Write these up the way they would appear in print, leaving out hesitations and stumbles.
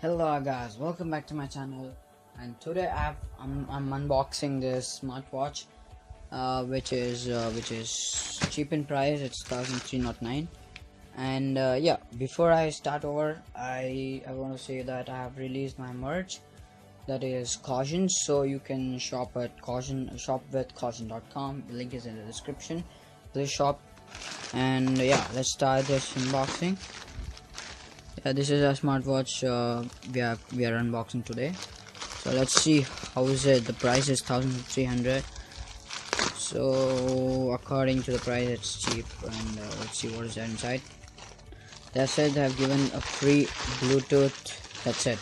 Hello guys, welcome back to my channel. And today I'm unboxing this smartwatch, which is cheap in price. It's 1309. And yeah, before I start over, I want to say that I have released my merch, that is Caution. So you can shop at shopwithcaution.com. The link is in the description. Please shop. And yeah, let's start this unboxing. Yeah, this is a smartwatch we are unboxing today. So let's see how is it. The price is 1300. So according to the price, it's cheap. And let's see what is there inside. They said they have given a free Bluetooth headset.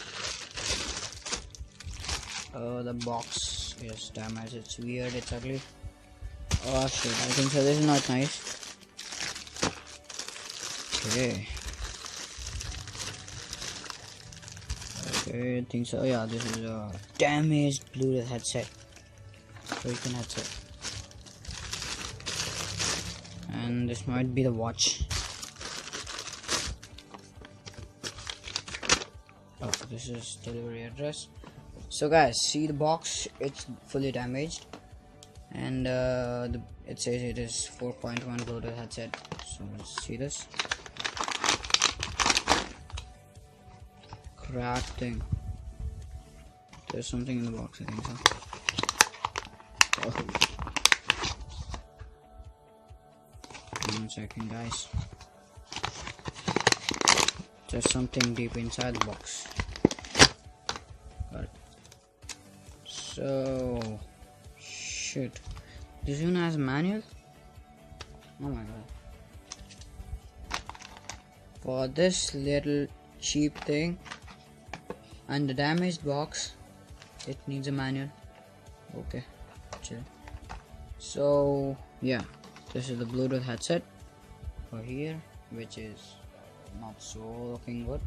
The box is damaged. It's weird. It's ugly. Oh shit! I think so. This is not nice. Okay. I think so. Yeah, this is a damaged Bluetooth headset. Freaking headset. And this might be the watch. Oh, this is delivery address. So guys, see the box, it's fully damaged. And it says it is 4.1 Bluetooth headset. So let's see this. Crap thing. There's something in the box, I think so. Oh. 1 second, guys. There's something deep inside the box. Got it. So, shit. This one has a manual? Oh my god. For this little cheap thing and the damaged box, it needs a manual. Okay, chill. So yeah, this is the Bluetooth headset for here, which is not so looking good,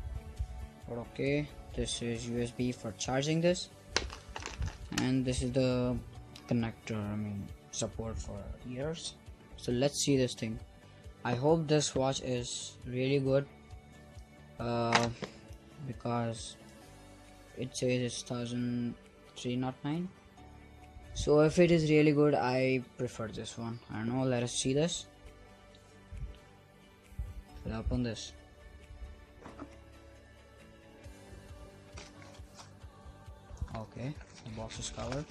but okay. This is USB for charging this, and this is the connector, support for ears. So let's see this thing. I hope this watch is really good, because it says it's 1309. So if it is really good, I prefer this one. I don't know, let us see this. Fill up on this. Okay, the box is covered.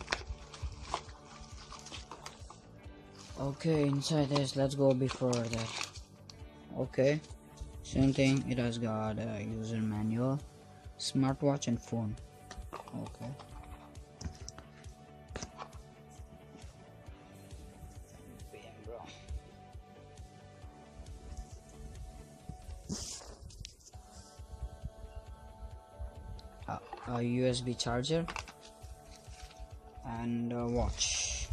Okay, inside this, let's go before that. Okay, same thing, it has got a user manual, smartwatch and phone. Okay. A USB charger and a watch.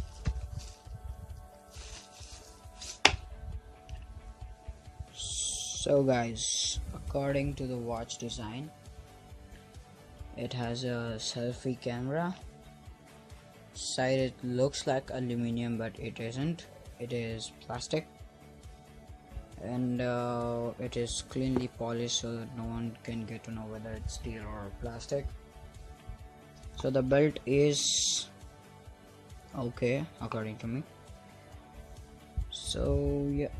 So guys, according to the watch design, it has a selfie camera. Side, it looks like aluminium, but it isn't. It is plastic, and it is cleanly polished so that no one can get to know whether it's steel or plastic. So the belt is okay according to me. So yeah,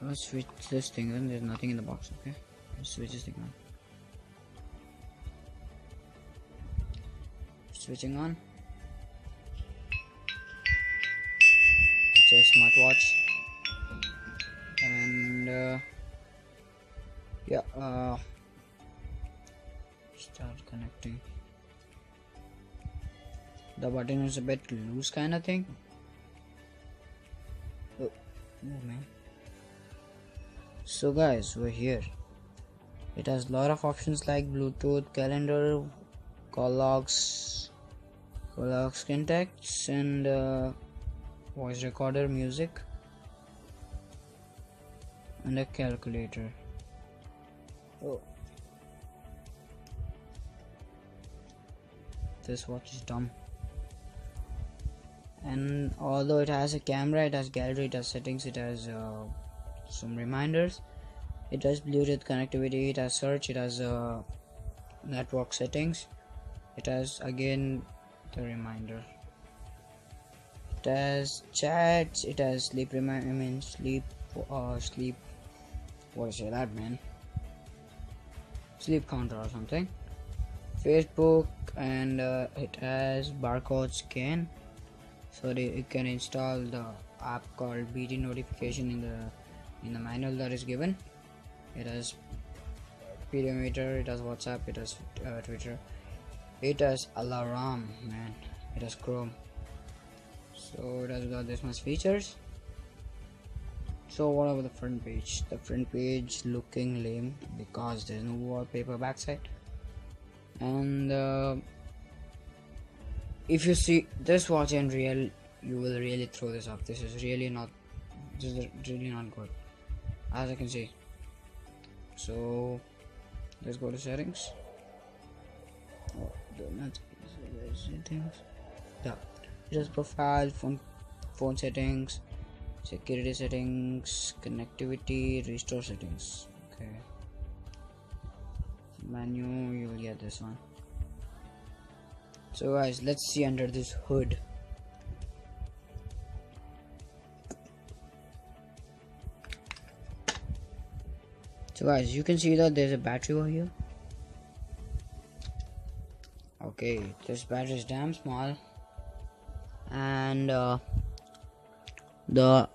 let's switch this thing on. There's nothing in the box. Okay, let's switch this thing on. Switching on. It's a smartwatch, and yeah, start connecting. The button is a bit loose kind of thing. Oh man. So guys, we're here. It has a lot of options like Bluetooth, calendar, call logs, contacts, and voice recorder, music, and a calculator. Oh, this watch is dumb. And although it has a camera, it has gallery, it has settings, it has some reminders, it has Bluetooth connectivity, it has search, it has network settings. It has again the reminder. It has chats. It has sleep sleep. Sleep. What is that, man? Sleep counter or something. Facebook, and it has barcode scan, so you can install the app called BT notification in the manual that is given. It has pedometer, it has WhatsApp, it has Twitter, it has alarm, man, it has Chrome. So it has got this much features. So what about the front page? The front page looking lame because there's no wallpaper backside. And if you see this watch in real, you will really throw this up. This is really not good, as I can see. So let's go to settings. Oh, settings. Yeah, just profile, phone settings, security settings, connectivity, restore settings. Okay, menu, you will get this one. So guys, let's see under this hood. So guys, you can see that there's a battery over here. Okay, this battery is damn small, and the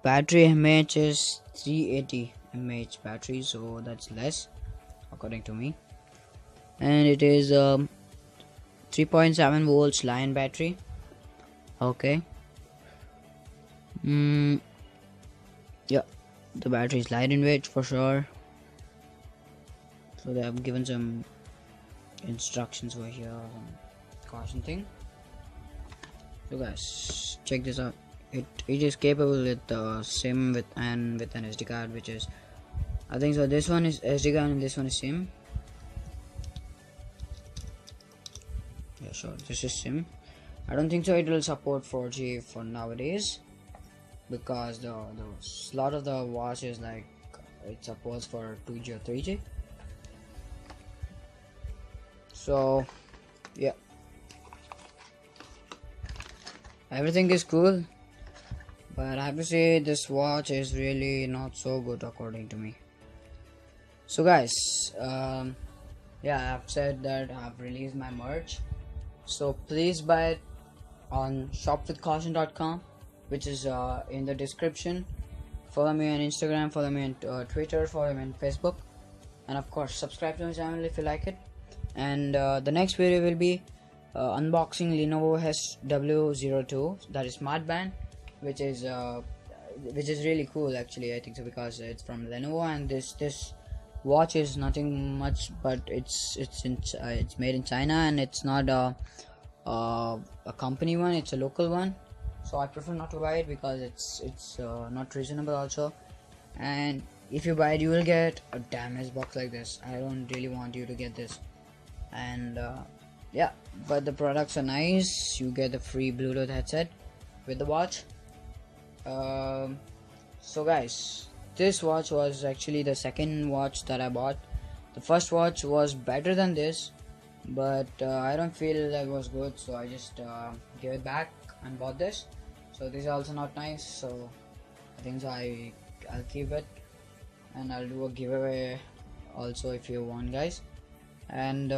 battery mAh is 380 mAh battery, so that's less according to me. And it is 3.7 volts line battery. Okay. Yeah, the battery is light in weight for sure. So they have given some instructions over here, caution thing. So guys, check this out. It is capable with SIM with an SD card, which is, I think so. This one is SD card and this one is SIM. Yeah, sure. This is SIM. I don't think so it will support 4G for nowadays, because the slot of the watch is like it supports for 2G or 3G. So yeah, everything is cool, but I have to say this watch is really not so good according to me. So guys, yeah, I've said that I've released my merch, so please buy it on shopwithcaution.com, which is in the description. Follow me on Instagram, follow me on Twitter, follow me on Facebook, and of course subscribe to my channel if you like it. And the next video will be unboxing Lenovo SW02, that is smartband, which is really cool actually, I think so, because it's from Lenovo, and this watch is nothing much, but it's made in China, and it's not a company one, it's a local one. So I prefer not to buy it because it's not reasonable also. And if you buy it, you will get a damaged box like this. I don't really want you to get this. And yeah, but the products are nice. You get the free Bluetooth headset with the watch. So guys, this watch was actually the second watch that I bought. The first watch was better than this, but I don't feel that was good, so I just gave it back and bought this. So this is also not nice, so I think so I'll keep it, and I'll do a giveaway also if you want, guys. And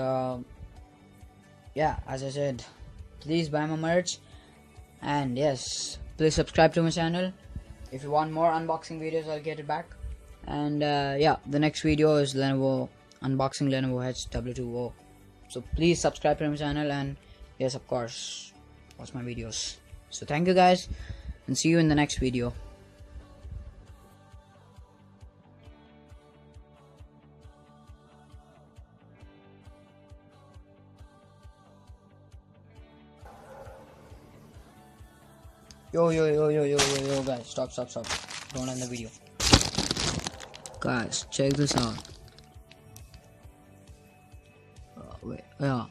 yeah, as I said, please buy my merch, and yes, please subscribe to my channel. If you want more unboxing videos, I'll get it back. And yeah, the next video is Lenovo unboxing Lenovo SW20. So please subscribe to my channel, and yes, of course, watch my videos. So thank you guys, and see you in the next video. Yo guys, stop, don't end the video. Guys, check this out. Wait, yeah,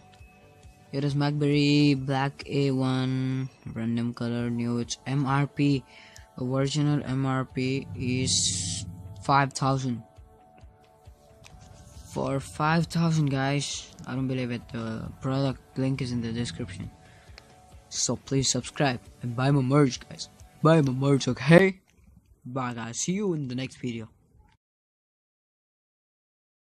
it is MacBerry Black A1, random color, new. It's MRP, original MRP is 5,000. for 5,000 guys. I don't believe it. The product link is in the description. So please subscribe and buy my merch, guys. Buy my merch, okay? Bye guys, see you in the next video.